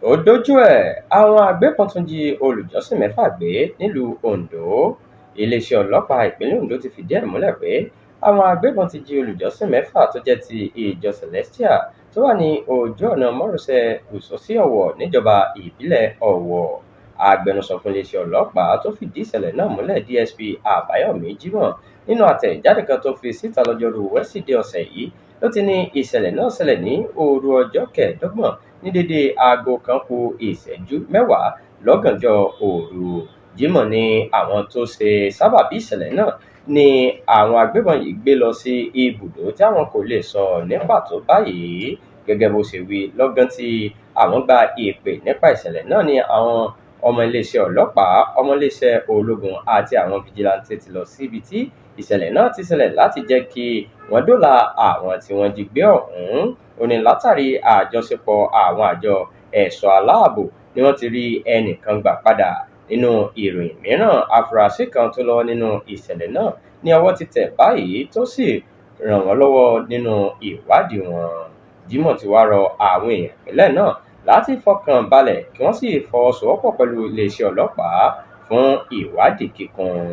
ó dójú ẹ̀ àwọn agbébọn tún jí olùjọ́sìn mẹ́fà gbé nílùú Ondo. Iléeṣẹ́ ọlọ́pàá ìpínlẹ̀ Ondo ti fìdí ẹ̀ múlẹ̀ pé àwọn agbébọn ti jí olùjọ́sìn mẹ́fà tó jẹ́ ti ìjọ Celestial tó wà ní ojú ọ̀nà márosẹ̀ Gúúsù sí Ọ̀wọ̀ níjọba ìbílẹ̀ Ọ̀wọ̀. Agbẹnusọ fún iléeṣẹ́ ọlọ́pàá tó fìdí ìṣẹ̀lẹ̀ náà múlẹ̀ DSP Àbáyọ̀mí Jímọ̀ nínú àtẹ̀jáde kan tó fi síta lọ́jọ́rú Wẹ́sídẹ̀ẹ́ ọ̀sẹ̀ yìí ló ti ní ìṣẹ̀lẹ̀ náà ṣẹlẹ̀ ní òru ọjọ́ kẹẹ̀ẹ́dọ́gbọ̀n ní dédé aago kan kù ìṣẹ́jú mẹ́wàá lọ́gànjọ́ òru. Jímọ̀ ní àwọn tó ṣe sábàbí ìṣẹ̀lẹ̀ náà ni àwọn agbébọn yìí gbé lọ sí ibùdó tí àwọn kò lè sọ ní pàtó báyìí. Gẹ́gẹ́ bó ṣe wí, lọ́gán tí àwọn gba ìpè nípa ìṣẹ̀lẹ̀ náà ni àwọn ọmọ iléeṣẹ́ ọlọ́pàá, ọmọ iléeṣẹ́ ológun àti àwọn fìjìláńtè ti lọ síbi tí ìṣẹ̀lẹ̀ náà ti ṣẹlẹ̀ láti jẹ́ kí wọ́n dóòlà àwọn tí wọ́n jí gbé ọ̀hún. Ó ní látàrí àjọṣepọ̀ àwọn àjọ ẹ̀ṣọ́ aláàbò ni wọ́n ti rí ẹnìkan gbà padà. Nínú ìròyìn mìíràn, afurasí kan tó lọ́wọ́ nínú ìṣẹ̀lẹ̀ náà ní ọwọ́ ti tẹ̀ báyìí tó sì ràn wọ́n lọ́wọ́ nínú ìwádìí wọn. Jímọ̀ ti wá rọ àwọn èèyàn ìpínlẹ̀ náà láti fọkàn balẹ̀ kí wọ́n sì fọwọ́sowọ́pọ̀ pẹ̀lú iléeṣẹ́ ọlọ́pàá fún ìwádìí kíkún.